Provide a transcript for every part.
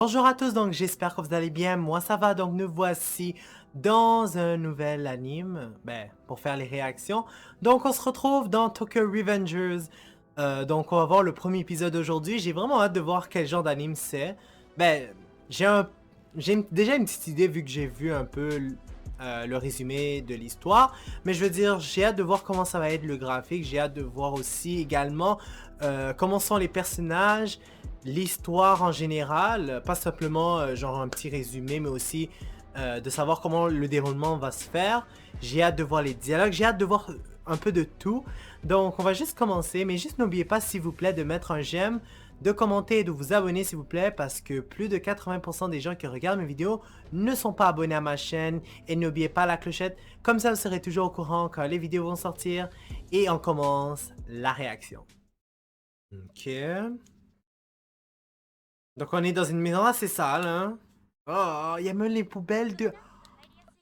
Bonjour à tous, donc j'espère que vous allez bien. Moi ça va, donc nous voici dans un nouvel anime, pour faire les réactions. Donc on se retrouve dans Tokyo Revengers. Donc on va voir le premier épisode aujourd'hui. J'ai vraiment hâte de voir quel genre d'anime c'est. Ben, j'ai un, déjà une petite idée vu que j'ai vu un peu le résumé de l'histoire. Mais je veux dire, j'ai hâte de voir comment ça va être le graphique. J'ai hâte de voir aussi également comment sont les personnages, l'histoire en général, pas simplement genre un petit résumé, mais aussi de savoir comment le déroulement va se faire. J'ai hâte de voir les dialogues, j'ai hâte de voir un peu de tout. Donc on va juste commencer, mais juste n'oubliez pas s'il vous plaît de mettre un j'aime, de commenter et de vous abonner s'il vous plaît, parce que plus de 80% des gens qui regardent mes vidéos ne sont pas abonnés à ma chaîne. Et n'oubliez pas la clochette, comme ça vous serez toujours au courant quand les vidéos vont sortir. Et on commence la réaction. Ok. Donc on est dans une maison assez sale, hein. Oh, il y a même les poubelles de...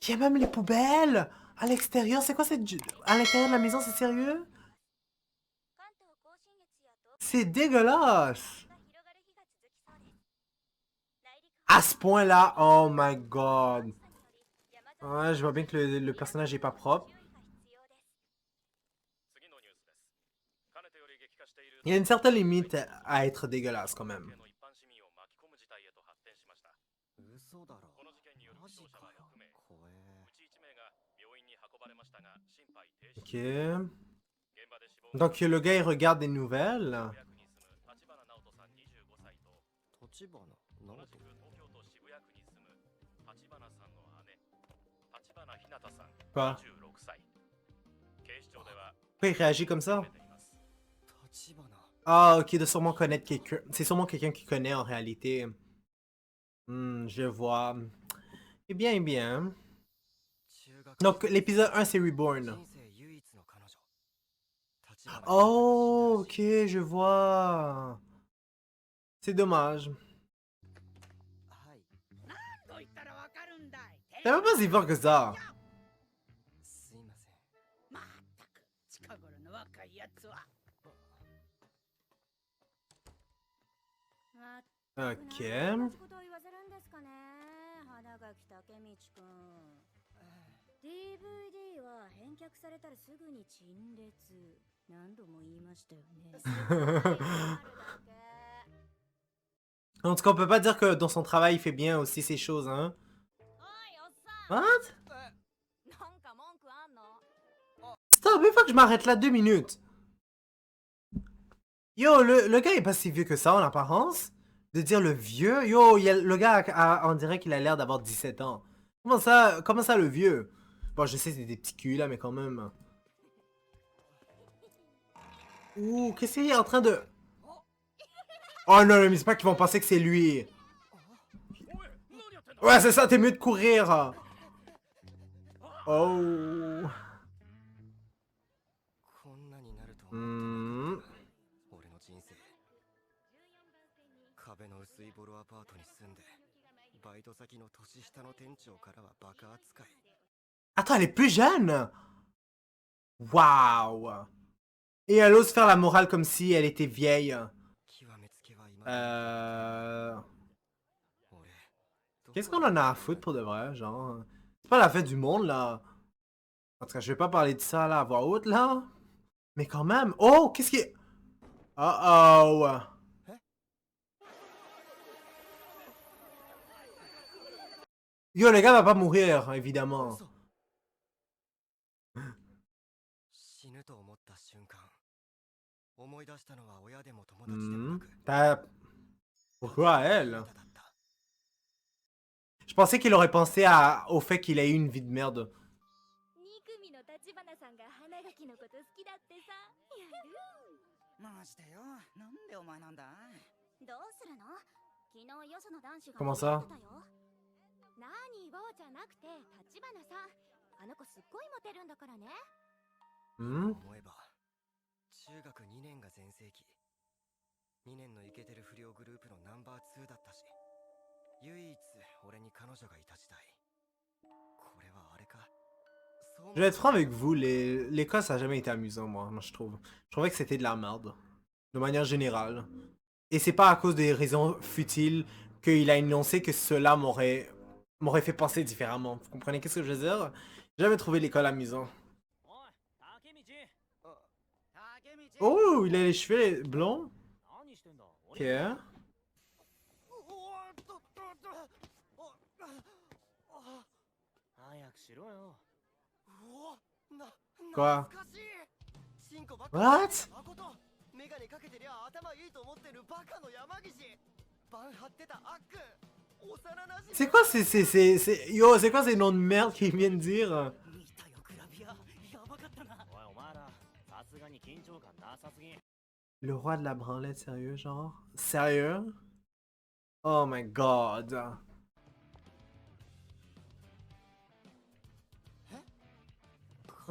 Il y a même les poubelles à l'extérieur. C'est quoi cette... À l'intérieur de la maison, c'est sérieux? C'est dégueulasse. À ce point-là, oh my god. Ouais, je vois bien que le personnage est pas propre. Il y a une certaine limite à être dégueulasse quand même. Ok. Donc le gars il regarde des nouvelles. Quoi? Pourquoi il réagit comme ça? Ah, ok, de sûrement connaître quelqu'un. C'est sûrement quelqu'un qui connaît en réalité. Je vois. Eh bien, eh bien. Donc, l'épisode 1, c'est Reborn. Oh, ok, je vois. C'est dommage. T'as même pas si fort que ça. Ok. En tout cas, on peut pas dire que dans son travail, il fait bien aussi ces choses, hein. What? Stop, il faut que je m'arrête là 2 minutes. Yo, le gars est pas si vieux que ça en apparence. De dire le vieux. Yo, le gars, on dirait qu'il a l'air d'avoir 17 ans. Comment ça le vieux? Bon, je sais, c'est des petits culs là, mais quand même. Ouh, qu'est-ce qu'il est en train de... Oh non, mais c'est pas qu'ils vont penser que c'est lui. Ouais, c'est ça, t'es mieux de courir. Oh. Hmm. Attends, elle est plus jeune. Waouh. Et elle ose faire la morale comme si elle était vieille. Qu'est-ce qu'on en a à foutre pour de vrai, genre? C'est pas la fête du monde, là. En tout cas, je vais pas parler de ça, là, à voix haute, là. Mais quand même. Oh, qu'est-ce qui est... Oh, oh. Yo, le gars va pas mourir, évidemment. T'as... Pourquoi elle? Je pensais qu'il aurait pensé au fait qu'il ait eu une vie de merde. Comment ça? Hmm? Je vais être franc avec vous, l'école ça a jamais été amusant, moi je trouve. Je trouvais que c'était de la merde. De manière générale. Et c'est pas à cause des raisons futiles qu'il a énoncé que cela m'aurait fait penser différemment. Vous comprenez qu'est-ce que je veux dire? J'ai jamais trouvé l'école amusant. Oh, il a les cheveux blonds? Ok. Quoi? What? C'est quoi Yo, c'est quoi ces noms de merde qu'ils viennent de dire? Le roi de la branlette, sérieux, genre? Sérieux? Oh my god.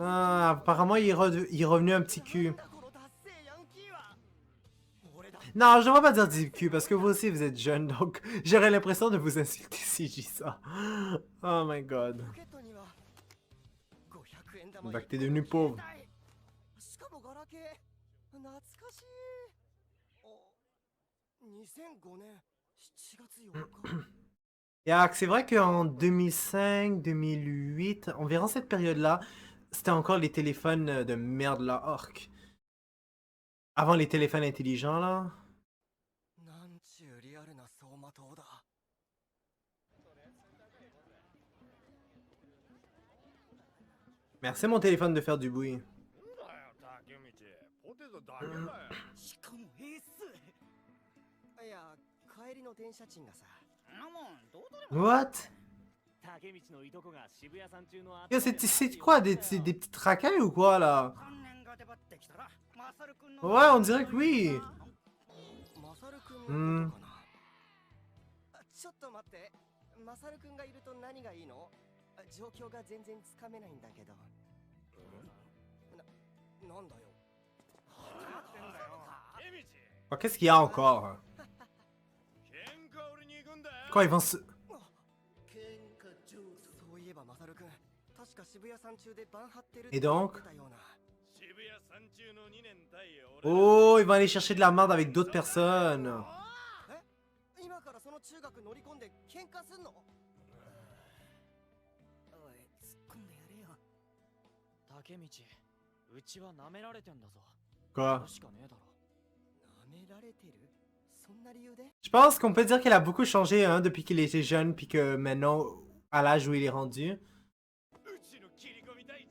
Ah, apparemment, il est revenu un petit cul. Non, je devrais pas dire petit cul, parce que vous aussi, vous êtes jeune, donc j'aurais l'impression de vous insulter si je dis ça. Oh my god. Donc t'es devenu pauvre. Yeah, c'est vrai qu'en 2005, 2008, environ cette période-là, c'était encore les téléphones de merde là, orc. Avant les téléphones intelligents là. Merci mon téléphone de faire du bruit. What? Yo, c'est quoi, des petites racailles ou quoi là? Ouais, on dirait que oui. Hmm. Oh, qu'est-ce qu'il y a encore? Quoi, ils vont se... Et donc? Oh, ils vont aller chercher de la merde avec d'autres personnes. Quoi? Je pense qu'on peut dire qu'elle a beaucoup changé hein, depuis qu'il était jeune, puis que maintenant, à l'âge où il est rendu.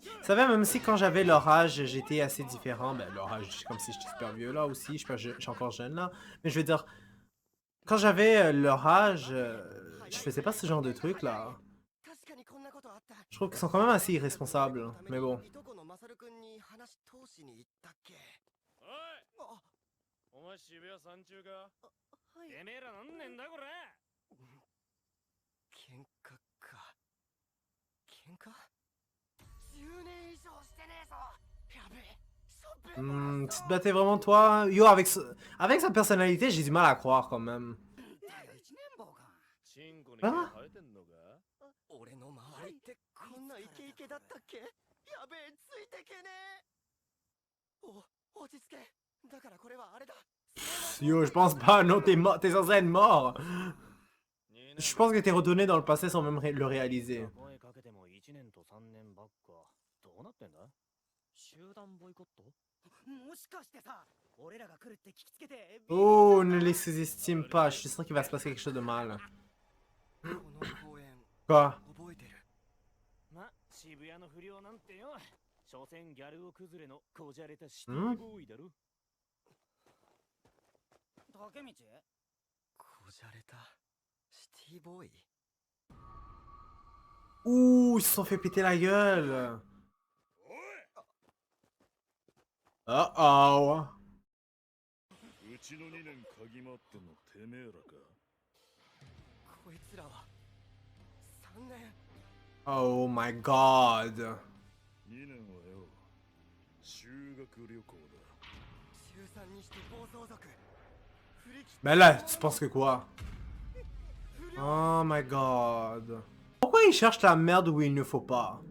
Vous savez, même si quand j'avais leur âge, j'étais assez différent. Ben, leur âge, c'est comme si j'étais super vieux là aussi. Je suis encore jeune là. Mais je veux dire, quand j'avais leur âge, je faisais pas ce genre de trucs là. Je trouve qu'ils sont quand même assez irresponsables. Mais bon. Tu te battais vraiment toi? Yo, avec sa personnalité, j'ai du mal à croire quand même. Ah? Yo, je pense pas, non, t'es censé être mort. Je pense que t'es retourné dans le passé sans même le réaliser. Oh, ne les sous-estime pas, je suis sûr qu'il va se passer quelque chose de mal. Quoi? Hmm? Ouh, ils se sont fait péter la gueule. Oh oh. Oh my god. Mais là, tu penses que quoi? Oh my god. Pourquoi ils cherchent la merde où il ne faut pas?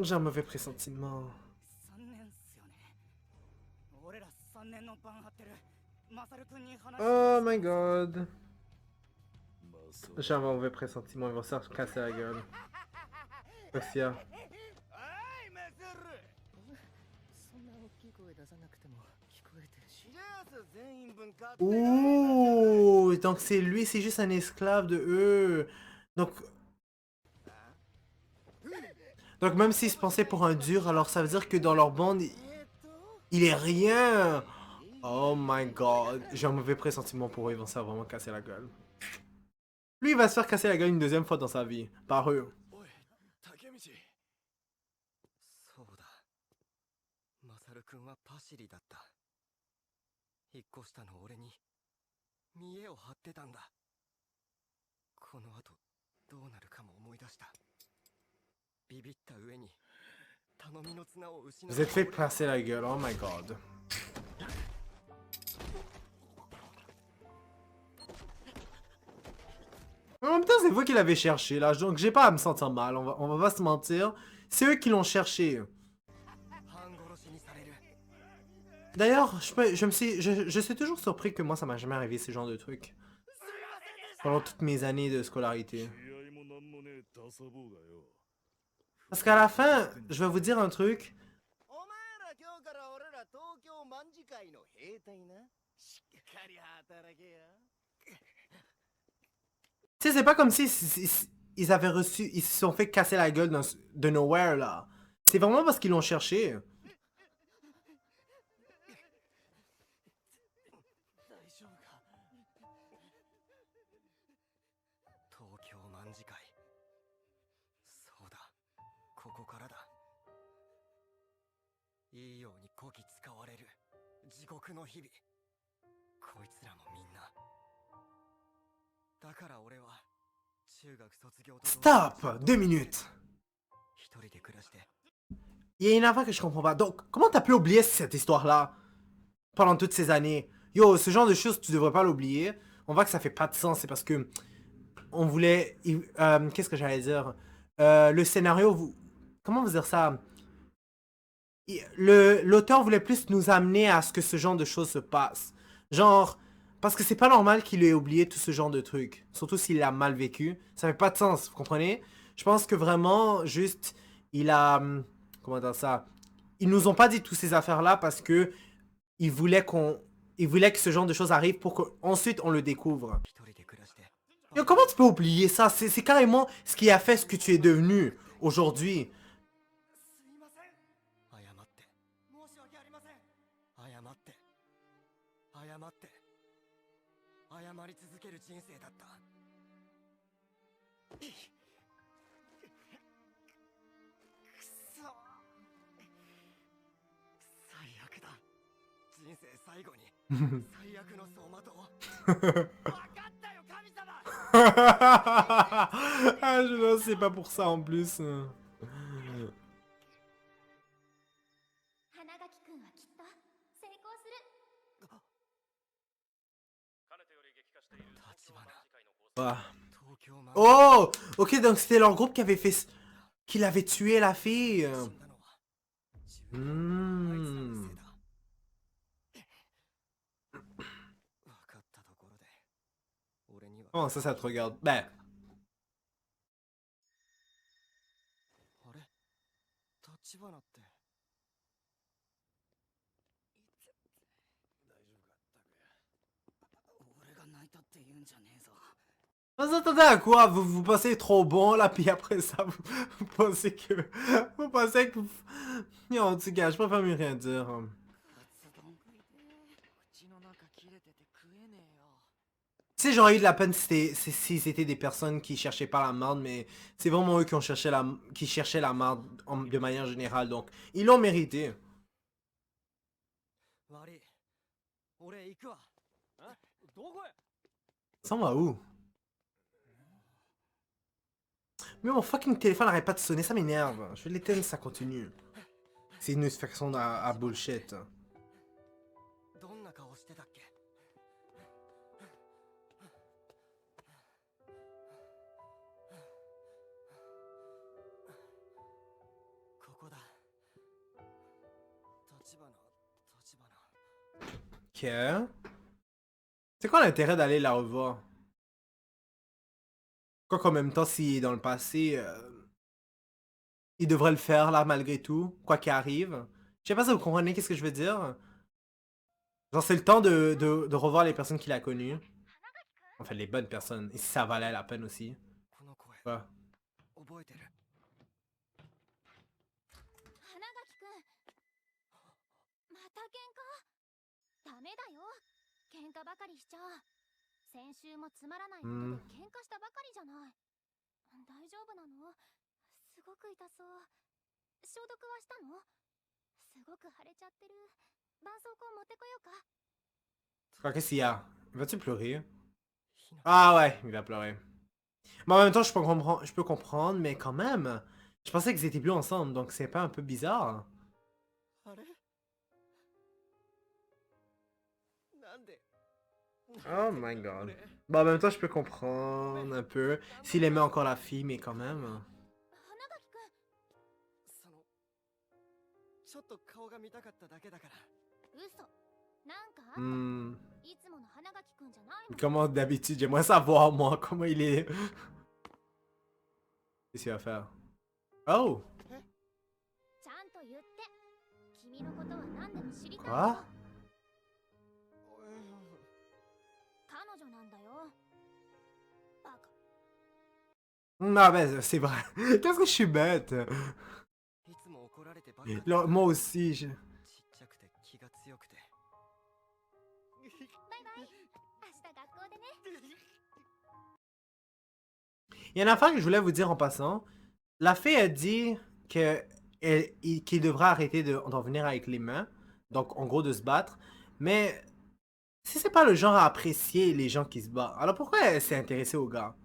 J'ai un mauvais pressentiment. Oh my god. J'ai un mauvais pressentiment, ils vont se casser la gueule. Qu'est-ce qu'il y a? そんな大きい声出さなくても聞こえてるし。 Ouh, donc c'est lui, c'est juste un esclave de eux. Donc même s'ils se pensaient pour un dur, alors ça veut dire que dans leur bande, il est rien. Oh my god, j'ai un mauvais pressentiment pour eux, ils vont se faire vraiment casser la gueule. Lui, il va se faire casser la gueule une deuxième fois dans sa vie, par eux. そうだ。マサル君はパシリだった。引っ越したの俺に見栄を張ってたんだ。この後どうなるかも思い出した。ビビった上に頼みの綱を失った。 Vous êtes fait casser la gueule, oh my god. En même temps, c'est vous qui l'avez cherché, là, donc j'ai pas à me sentir mal, on va pas se mentir. C'est eux qui l'ont cherché. D'ailleurs, je suis toujours surpris que moi, ça m'a jamais arrivé ce genre de truc. Pendant toutes mes années de scolarité. Parce qu'à la fin, je vais vous dire un truc. Tu sais, c'est pas comme si ils avaient reçu, ils se sont fait casser la gueule de nowhere, là. C'est vraiment parce qu'ils l'ont cherché. いいようにこき使われる地獄の日々。こいつらもみんな。だから俺は中学卒業と。 Stop! 2 minutes. 一人で暮らして。 Il y a une affaire que je comprends pas. Donc, comment t'as pu oublier cette histoire-là pendant toutes ces années? Yo, ce genre de choses, tu devrais pas l'oublier. On voit que ça fait pas de sens. C'est parce que on voulait... Qu'est-ce que j'allais dire? Le scénario... Comment vous dire ça? L'auteur voulait plus nous amener à ce que ce genre de choses se passe. Genre... Parce que c'est pas normal qu'il ait oublié tout ce genre de trucs. Surtout s'il l'a mal vécu. Ça fait pas de sens, vous comprenez? Je pense que vraiment, juste... Il a... Comment dire ça? Ils nous ont pas dit toutes ces affaires-là parce que ils voulaient que ce genre de choses arrivent pour qu'ensuite on le découvre. Yo, comment tu peux oublier ça? C'est carrément ce qui a fait ce que tu es devenu aujourd'hui. Ah, je ne sais pas pour ça en plus. Ah. Oh! Ok, donc c'était leur groupe qui avait fait... Qui l'avait tué, la fille. Hmm. Oh, ça te regarde. Ben... Vous attendez à quoi? Vous pensez trop bon là, puis après ça, vous pensez que... Vous pensez que... Yo, en tout cas, je préfère mieux rien dire. Tu sais, j'aurais eu de la peine si c'était des personnes qui cherchaient pas la merde, mais c'est vraiment eux qui ont cherché qui cherchaient la merde de manière générale, donc ils l'ont mérité. Ça va où? Mais mon fucking téléphone n'arrête pas de sonner, ça m'énerve. Je vais l'éteindre, ça continue. C'est une façon à bullshit. Ok. C'est quoi l'intérêt d'aller la revoir? Quoi qu'en même temps, s'il est dans le passé, il devrait le faire là malgré tout, quoi qu'il arrive. Je sais pas si vous comprenez qu'est-ce que je veux dire. Genre, c'est le temps de revoir les personnes qu'il a connues. Enfin, les bonnes personnes. Et si ça valait la peine aussi. この声 Ouais. 覚えてる。花垣くん、また喧嘩？ダメだよ。喧嘩ばかりしちゃ。先週もつまらないことで喧嘩したばかりじゃない。大丈夫なの？すごく痛そう。消毒はしたの？すごく腫れちゃってる。絆創膏持ってこようか。Qu'est-ce qu'il y a? Va-tu pleurer? ひな Ah ouais, il va pleurer. Mais en même temps, je peux comprendre, mais quand même. Je pensais qu'ils étaient plus ensemble, donc c'est pas un peu bizarre. あれなんで Oh my god. Bon, en même temps, je peux comprendre un peu. S'il aimait encore la fille, mais quand même. 花垣くん、そのちょっと顔が見たかっただけだから。嘘。なんかあった？ Hmm. いつもの花垣くんじゃないもん。 Comment d'habitude, j'aimerais savoir, moi, comment il est. Qu'est-ce qu'il va faire? Oh! ちゃんと言って。君のことは何でも知りたい Quoi? よ。彼女なんだよ。バカ。 Ah ben, c'est vrai. Qu'est-ce que je suis bête? いつも怒られてばっかだ Là, moi aussi, ちっちゃくて気が強くて。バイバイ。明日学校でね。 Il y a une affaire que je voulais vous dire en passant. La fille a dit que qu'il devrait arrêter d'en venir avec les mains. Donc, en gros, de se battre. Mais si c'est pas le genre à apprécier les gens qui se battent, alors pourquoi elle s'est intéressée au gars?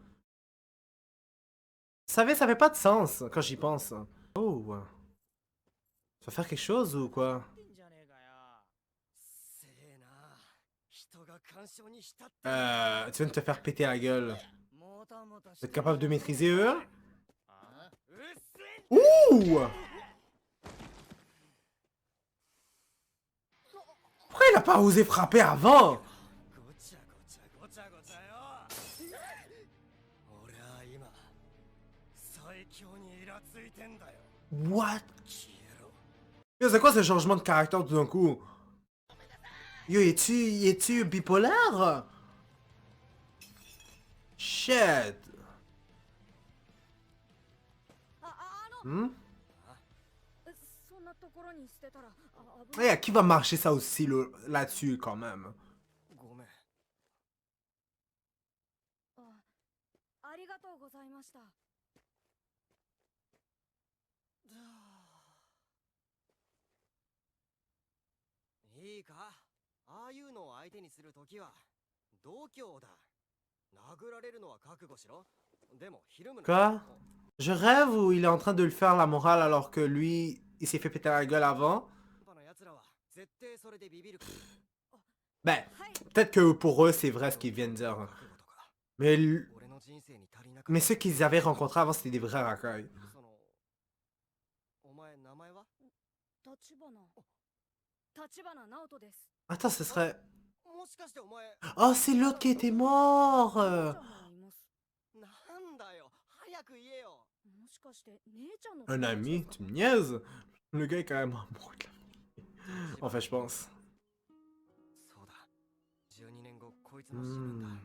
Vous savez, ça fait pas de sens quand j'y pense. Oh. Tu vas faire quelque chose ou quoi? せえな。人が干渉に浸って Tu viens de te faire péter la gueule. もたもたし Vous て êtes capable de maîtriser eux? あうっせえ Ouh! Pourquoi il a pas osé frapper avant? ごちゃごちゃごちゃごちゃよ。俺は今最強にイラついてんだよ。 What? 消えろ。 Yo, c'est quoi ce changement de caractère tout d'un coup? Yo, es-tu bipolaire? Shit. Hmm? そんなところに捨てたら危 Et à qui va marcher ça aussi là-dessus quand même? ごめん。ありがとうございました。いいか、ああいうのを相手にするときは度胸だ。殴られるのは覚悟しろ。でもひるむな。 Quoi? Je rêve ou il est en train de le faire la morale alors que lui, il s'est fait péter la gueule avant? パの奴らは絶対それでビビる。 Ben, peut-être que pour eux, c'est vrai ce qu'ils viennent de dire. 覚悟とか Mais, 俺の人生に足りなかった。 mais ceux qu'ils avaient rencontrés avant, c'était des vrais racailles. そのお前名前は？立花。立花直人です。 Attends, ce serait... もしかしてお前 Oh, c'est l'autre qui était mort! なんだよ、早く言えよ。もしかして姉ちゃんの Un ami? Tu me niaises? Le gars est quand même amoureux de la fille. Enfin, je pense. そうだ。12年後こいつも死ぬんだ。 Hmm.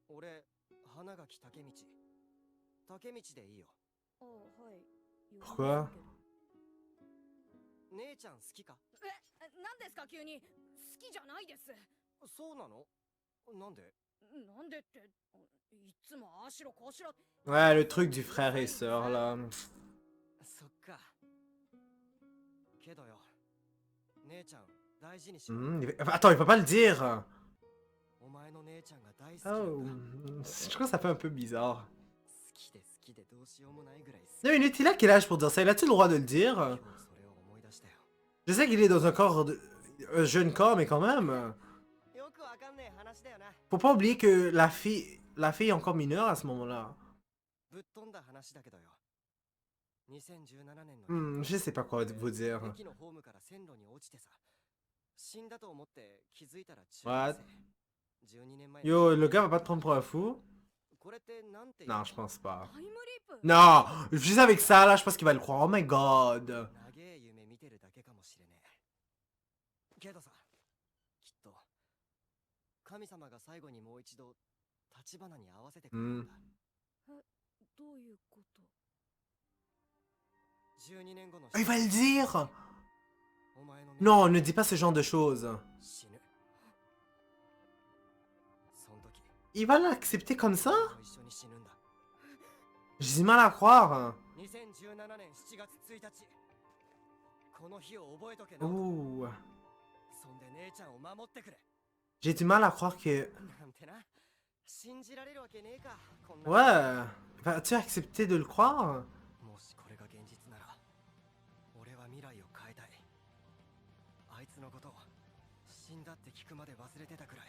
俺、花垣竹道。竹道でいいよ。あ、はい。 Pourquoi? 姉ちゃん好きか？何ですか急に。好きじゃないです。そうなの？なんで？なんでって、いつもああしろこうしろ。 Ouais, le truc du frère et sœur, là. そっか。けどよ、姉ちゃん大事にしろ。 Hmm, Attends, il peut pas le dire! お前の姉ちゃんが大好きな Oh, んだ。 je trouve que ça fait un peu bizarre. 好きで好きでどうしようもないぐらい好き。 2 minutes, il a quel âge pour dire ça? Il a-t-il le droit de le 今 dire? 日それを思い出したよ。 Je sais qu'il est dans un corps... un jeune corps, mais quand même... よくわかんねえ話だよな。 Faut pas oublier que la fille est encore mineure à ce moment-là. ぶっ飛んだ話だけどよ。2017年の Je sais pas quoi vous dire. 駅のホームから線路に落ちてさ。死んだと思って気づいたら中 What? 学生。12年前。 Yo, le gars va pas te prendre pour un fou? これってなんていう Non, je pense pas. タイムリープ Non! Juste avec ça, là, je pense qu'il va le croire. Oh my god! 長え夢見てるだけかもしれねえけどさきっと神様が最後にもう一度立花に合わせてくれるんだ、どういうこと 12年後の Il va le dire! お前の Non, ne dis pas ce genre de choses. 死ぬその時 Il va l'accepter comme ça? 一緒に死ぬんだ J'ai du mal à croire. 2017年7月1日この日を覚えとけな Ouh. そんで姉ちゃんを守ってくれ J'ai du mal à croire que... なんてな信じられるわけねえかこんな Ouais. Vas-tu accepter de le croire? もしこれが現実なら俺は未来を変えたいあいつのことを死んだって聞くまで忘れてたくらい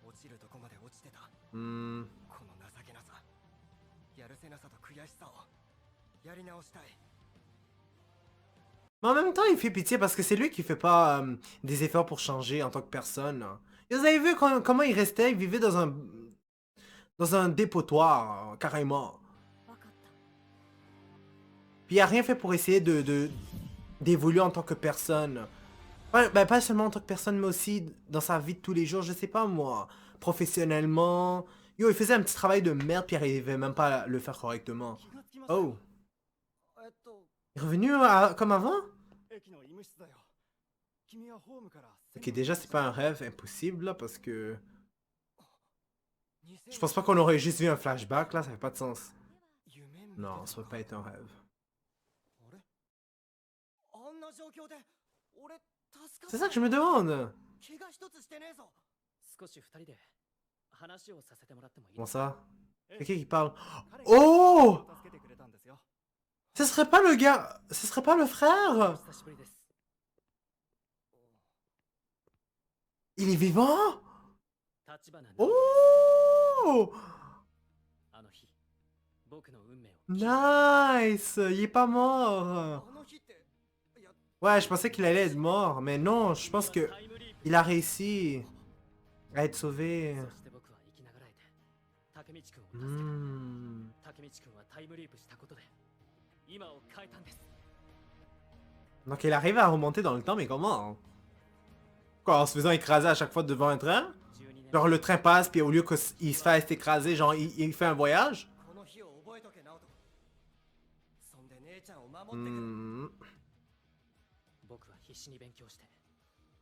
落ちるとこまで落ちてた Hmm. この情けなさやるせなさと悔しさをやり直したい Mais en même temps, il fait pitié parce que c'est lui qui fait pas des efforts pour changer en tant que personne. Et vous avez vu comment il restait? Il vivait dans un dépotoir, carrément. わかった Puis il a rien fait pour essayer d'évoluer en tant que personne. Ben, pas seulement en tant que personne, mais aussi dans sa vie de tous les jours, je sais pas moi, professionnellement. Yo, il faisait un petit travail de merde puis il arrivait même pas à le faire correctement. 気がつきました Oh, えっと il est revenu comme avant? 駅の医務室だよ君はホームから Ok, déjà c'est pas un rêve impossible là parce que... Je pense 2000 pas qu'on aurait juste vu un flashback là, ça fait pas de sens. 夢見てた Non, ça peut pas être un rêve. あれあんな状況で俺助か C'est ça que je me demande! 怪我一つしてねえぞ少し二人で話をさせてもらってもいい Comment ですか ça? Quelqu'un qui parle. 彼が Oh! 助けてくれたんですよ Ce serait pas le gars... Ce serait pas le frère? 久しぶりです Il est vivant? 立花の Oh! あの日僕の運命を Nice! Il est pas mort! あの日っていや Ouais, je pensais qu'il allait être mort, mais non, je pense que タイムリープ il a réussi à être sauvé. そして僕は生きながらえて竹道くんを助けた Hmm. 竹道くんはタイムリープしたことで今を変えたんです Donc il arrive à remonter dans le temps, mais comment? Quoi, en se faisant écraser à chaque fois devant un train? 12年 Genre le train passe, puis au lieu qu'il se fasse écraser, genre il fait un voyage? この日を覚えとけ直人そんで姉ちゃんを守ってくれ Hmm. 僕は必死に勉強して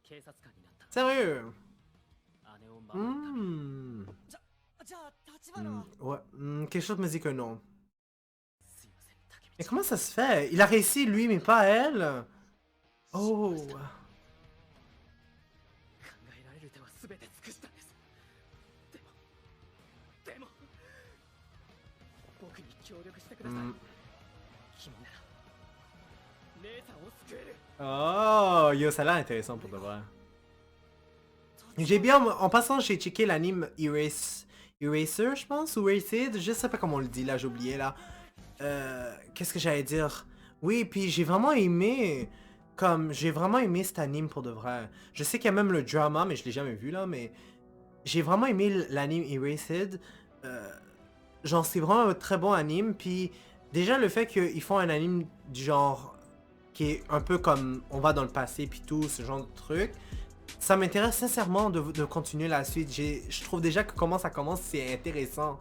警察官になった Sérieux? 姉を守るために Hmm. じゃあ立花は Ouais, quelque chose me dit que non. すいません竹 Mais 道 comment ça se fait? Il a réussi lui, mais pas elle? Oh. 考えられる手は全て尽くしたんですでも僕に協力してください、 Hmm. 君なら姉さんを救える Oh, yo, ça a l'air intéressant pour de vrai. J'ai bien, en passant, j'ai checké l'anime Eraser, je pense, ou Erased, je sais pas comment on le dit là, j'ai oublié là. Qu'est-ce que j'allais dire? Oui, puis j'ai vraiment aimé, j'ai vraiment aimé cet anime pour de vrai. Je sais qu'il y a même le drama, mais je l'ai jamais vu là, mais j'ai vraiment aimé l'anime Erased. Genre, c'est vraiment un très bon anime, puis déjà le fait qu'ils font un anime du genre qui est un peu comme on va dans le passé puis tout, ce genre de truc. Ça m'intéresse sincèrement de continuer la suite. Je trouve déjà que comment ça commence, c'est intéressant.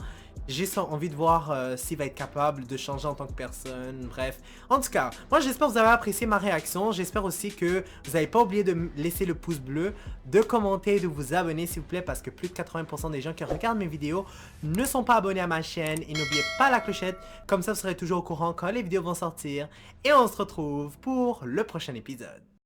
J'ai envie de voir s'il va être capable de changer en tant que personne. Bref. En tout cas, moi j'espère que vous avez apprécié ma réaction. J'espère aussi que vous n'avez pas oublié de me laisser le pouce bleu, de commenter, de vous abonner s'il vous plaît, parce que plus de 80% des gens qui regardent mes vidéos ne sont pas abonnés à ma chaîne. Et n'oubliez pas la clochette, comme ça vous serez toujours au courant quand les vidéos vont sortir. Et on se retrouve pour le prochain épisode.